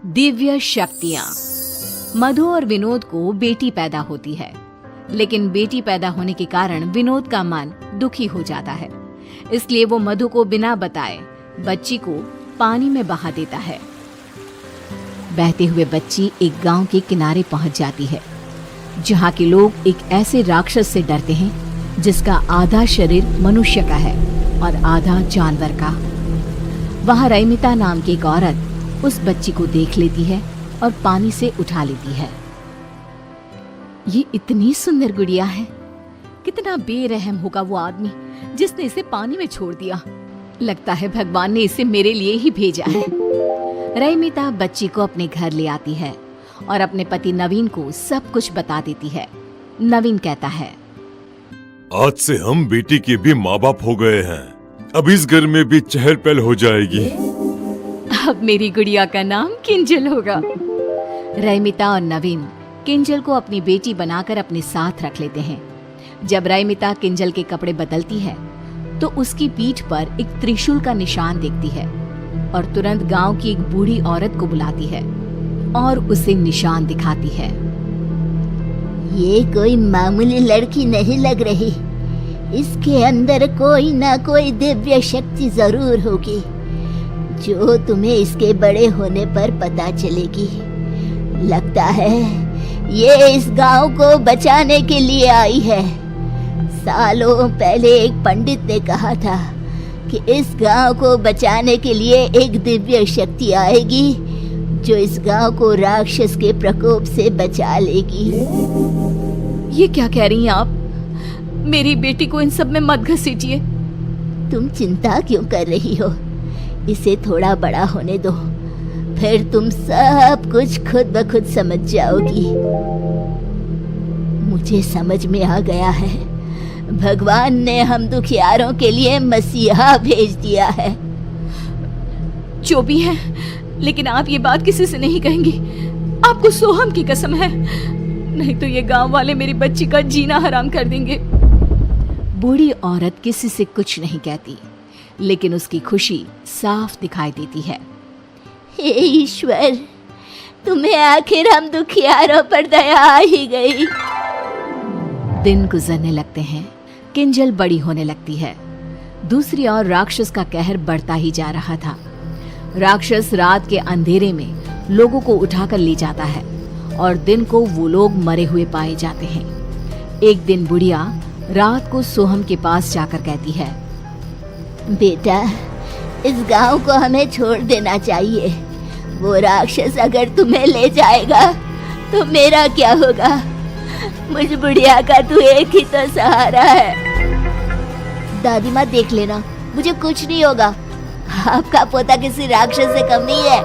दिव्य शक्तियां। मधु और विनोद को बेटी पैदा होती है, लेकिन बेटी पैदा होने के कारण विनोद का मन दुखी हो जाता है। इसलिए वो मधु को बिना बताए बच्ची को पानी में बहा देता है। बहते हुए बच्ची एक गांव के किनारे पहुंच जाती है, जहां के लोग एक ऐसे राक्षस से डरते हैं जिसका आधा शरीर मनुष्य का है और आधा जानवर का। वहां रैमिता नाम की एक औरत उस बच्ची को देख लेती है और पानी से उठा लेती है। ये इतनी सुंदर गुड़िया है, कितना बेरहम होगा वो आदमी जिसने इसे पानी में छोड़ दिया। लगता है भगवान ने इसे मेरे लिए ही भेजा है। रैमिता बच्ची को अपने घर ले आती है और अपने पति नवीन को सब कुछ बता देती है। नवीन कहता है, आज से हम बेटी के भी माँ बाप हो गए हैं। अब इस घर में भी चहल पहल हो जाएगी। अब मेरी गुड़िया का नाम किंजल होगा। रैमिता और नवीन किंजल को अपनी बेटी बनाकर अपने साथ रख लेते हैं। जब रैमिता किंजल के कपड़े बदलती है तो उसकी पीठ पर एक त्रिशूल का निशान देखती है और तुरंत गांव की एक बूढ़ी औरत को बुलाती है और उसे निशान दिखाती है। ये कोई मामूली लड़की नहीं लग रही, इसके अंदर कोई ना कोई दिव्य शक्ति जरूर होगी जो तुम्हें इसके बड़े होने पर पता चलेगी। लगता है ये इस गांव को बचाने के लिए आई है। सालों पहले एक पंडित ने कहा था कि इस गांव को बचाने के लिए एक दिव्य शक्ति आएगी जो इस गांव को राक्षस के प्रकोप से बचा लेगी। ये क्या कह रही हैं आप? मेरी बेटी को इन सब में मत घसीटिए। तुम चिंता क्यों कर रही हो? इसे थोड़ा बड़ा होने दो, फिर तुम सब कुछ खुद ब खुद समझ जाओगी। मुझे समझ में आ गया है, भगवान ने हम दुखियारों के लिए मसीहा भेज दिया है। जो भी है, लेकिन आप ये बात किसी से नहीं कहेंगी। आपको सोहम की कसम है, नहीं तो ये गांव वाले मेरी बच्ची का जीना हराम कर देंगे। बूढ़ी औरत किसी से कुछ नहीं कहती, लेकिन उसकी खुशी साफ दिखाई देती है। हे ईश्वर, तुम्हें आखिर हम दुखियारों पर दया आ ही गई। दिन गुजरने लगते हैं, किंजल बड़ी होने लगती है। दूसरी ओर राक्षस का कहर बढ़ता ही जा रहा था। राक्षस रात के अंधेरे में लोगों को उठाकर ले जाता है और दिन को वो लोग मरे हुए पाए जाते हैं। एक दिन बुढ़िया रात को सोहम के पास जाकर कहती है, बेटा, इस गांव को हमें छोड़ देना चाहिए। वो राक्षस अगर तुम्हें ले जाएगा तो मेरा क्या होगा? मुझ बुढ़िया का तू एक ही तो सहारा है। दादी माँ, देख लेना, मुझे कुछ नहीं होगा। आपका पोता किसी राक्षस से कम नहीं है।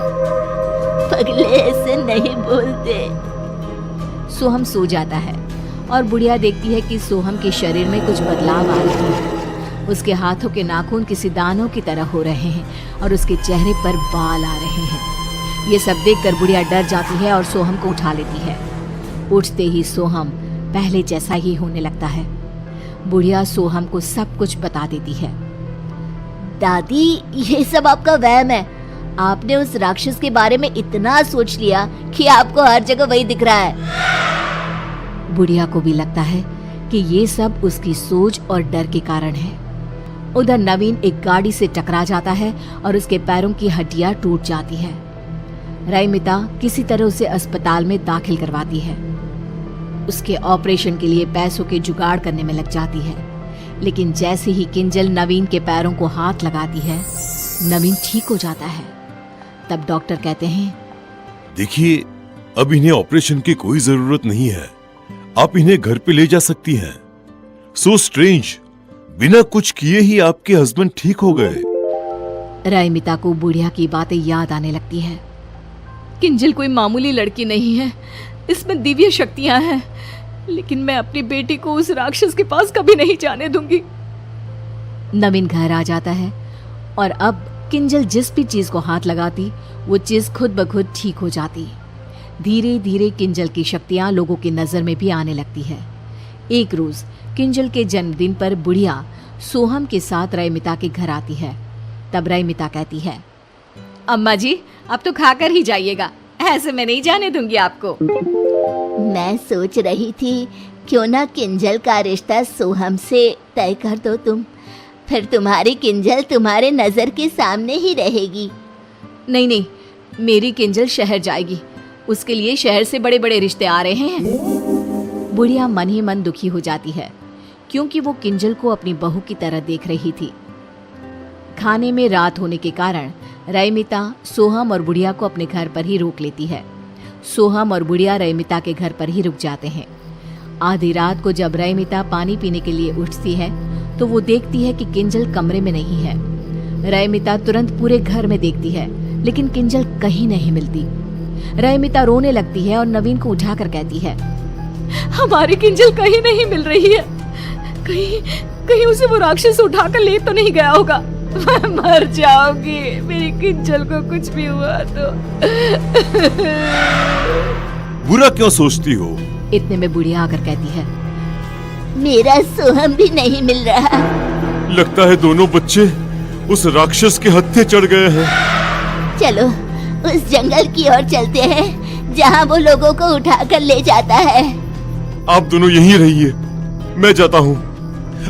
पगले ऐसे नहीं बोलते। सोहम सो जाता है और बुढ़िया देखती है कि सोहम के शरीर में कुछ बदलाव आ रहे हैं। उसके हाथों के नाखून किसी दानों की तरह हो रहे हैं और उसके चेहरे पर बाल आ रहे हैं। ये सब देखकर बुढ़िया डर जाती है और सोहम को उठा लेती है। उठते ही सोहम पहले जैसा ही होने लगता है। बुढ़िया सोहम को सब कुछ बता देती है। दादी, ये सब आपका वहम है। आपने उस राक्षस के बारे में इतना सोच लिया कि आपको हर जगह वही दिख रहा है। बुढ़िया को भी लगता है कि ये सब उसकी सोच और डर के कारण है। उधर नवीन एक गाड़ी से टकरा जाता है और उसके पैरों की हड्डियां टूट जाती है। रैमिता किसी तरह उसे अस्पताल में दाखिल करवाती है। उसके ऑपरेशन के लिए पैसों के जुगाड़ करने में लग जाती है, लेकिन जैसे ही किंजल नवीन के पैरों को हाथ लगाती है, नवीन ठीक हो जाता है। तब डॉक्टर कहते हैं, देखिए, अब इन्हें ऑपरेशन की कोई जरूरत नहीं है। आप इन्हें घर पे ले जा सकती हैं। सो स्ट्रेंज, बिना कुछ किए ही आपके हस्बैंड ठीक हो गए। रैमिता को बुढ़िया की बातें याद आने लगती है। किंजल कोई मामूली लड़की नहीं है, इसमें दिव्य शक्तियां हैं, लेकिन मैं अपनी बेटी को उस राक्षस के पास कभी नहीं जाने दूंगी। नवीन घर आ जाता है और अब किंजल जिस भी चीज को हाथ लगाती वो चीज खुद ब खुद ठीक हो जाती। धीरे धीरे किंजल की शक्तियां लोगों की नजर में भी आने लगती है। एक रोज किंजल के जन्मदिन पर बुढ़िया सोहम के साथ रैमिता के घर आती है। तब रैमिता कहती है, अम्मा जी, अब तो खाकर ही जाइएगा, ऐसे मैं नहीं जाने दूंगी आपको। मैं सोच रही थी क्यों ना किंजल का रिश्ता सोहम से तय कर दो तुम, फिर तुम्हारी किंजल तुम्हारे नजर के सामने ही रहेगी। नहीं नहीं, मेरी किंजल शहर जाएगी, उसके लिए शहर से बड़े बड़े रिश्ते आ रहे हैं। बुढ़िया मन ही मन दुखी हो जाती है क्योंकि वो किंजल को अपनी बहू की तरह देख रही थी। खाने में रात होने के कारण रईमिता सोहम और बुढ़िया को अपने घर पर ही रोक लेती है। सोहम और बुढ़िया रईमिता के घर पर ही रुक जाते हैं। आधी रात को जब रईमिता पानी पीने के लिए उठती है तो वो देखती है कि किंजल कमरे में नहीं है। रईमिता तुरंत पूरे घर में देखती है लेकिन किंजल कहीं नहीं मिलती। रईमिता रोने लगती है और नवीन को उठाकर कहती है, हमारी किंजल कहीं नहीं मिल रही है, कहीं उसे वो राक्षस उठाकर ले तो नहीं गया होगा। मैं मर जाऊंगी, मेरी किंजल को कुछ भी हुआ तो। बुरा क्यों सोचती हो? इतने में बुढ़िया आकर कहती है, मेरा सोहम भी नहीं मिल रहा। लगता है दोनों बच्चे उस राक्षस के हत्थे चढ़ गए हैं। चलो उस जंगल की ओर चलते हैं जहाँ वो लोगों को उठाकर ले जाता है। आप दोनों यहीं रहिए, मैं जाता हूँ।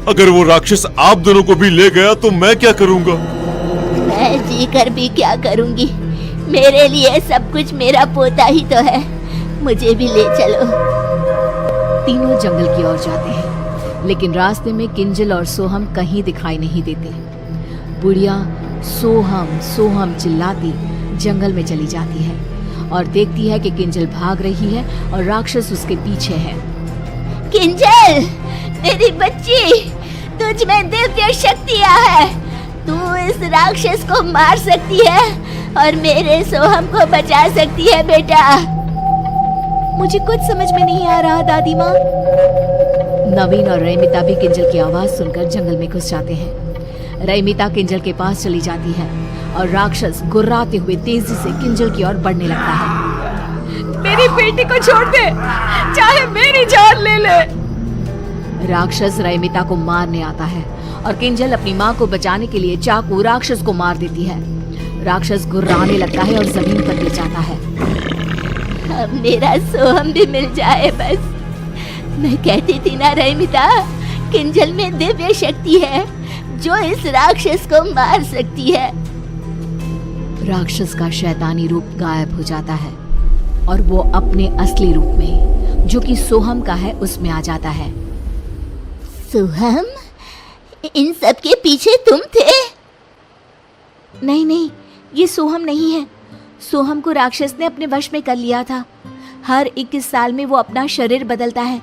अगर वो राक्षस आप दोनों को भी ले गया तो मैं क्या करूँगा? मैं जी कर भी क्या करूँगी, मेरे लिए सब कुछ मेरा पोता ही तो है, मुझे भी ले चलो। तीनों जंगल की ओर जाते हैं लेकिन रास्ते में किंजल और सोहम कहीं दिखाई नहीं देते। बुढ़िया सोहम सोहम चिल्लाती जंगल में चली जाती है और देखती है कि किंजल भाग रही है और राक्षस उसके पीछे है। किंजल, मेरी बच्ची, तुझ में दिव्य शक्तियाँ है, तू इस राक्षस को मार सकती है और मेरे सोहम को बचा सकती है बेटा। मुझे कुछ समझ में नहीं आ रहा दादी माँ। नवीन और रईमिता भी किंजल की आवाज सुनकर जंगल में घुस जाते हैं। रईमिता किंजल के पास चली जाती है और राक्षस गुर्राते हुए तेजी से किंजल की ओर बढ़ने लगता है। मेरी बेटी को छोड़ दे, चाहे मेरी जान ले ले। राक्षस रईमिता को मारने आता है और किंजल अपनी माँ को बचाने के लिए चाकू राक्षस को मार देती है। राक्षस गुर्राने लगता है और जमीन पर गिर जाता है। अब मेरा सोहम भी मिल जाए बस। मैं कहती थी ना रईमिता, किंजल में दिव्य शक्ति है जो इस राक्षस को मार सकती है। राक्षस का शैतानी रूप गायब हो जाता है और वो अपने असली रूप में, जो कि सोहम का है, उसमें आ जाता है। सोहम, इन सब के पीछे तुम थे? नहीं नहीं, ये सोहम नहीं है। सोहम को राक्षस ने अपने वश में कर लिया था। हर 21 साल में वो अपना शरीर बदलता है।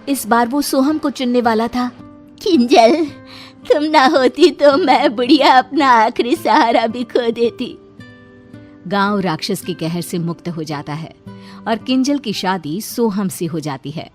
इस बार वो सोहम को चुनने वाला था। किंजल, तुम ना होती तो मैं बुढ़िया अपना आखिरी सहारा भी खो देती। गांव राक्षस के कहर से मुक्त हो जाता है और किंजल की शादी सोहम से हो जाती है।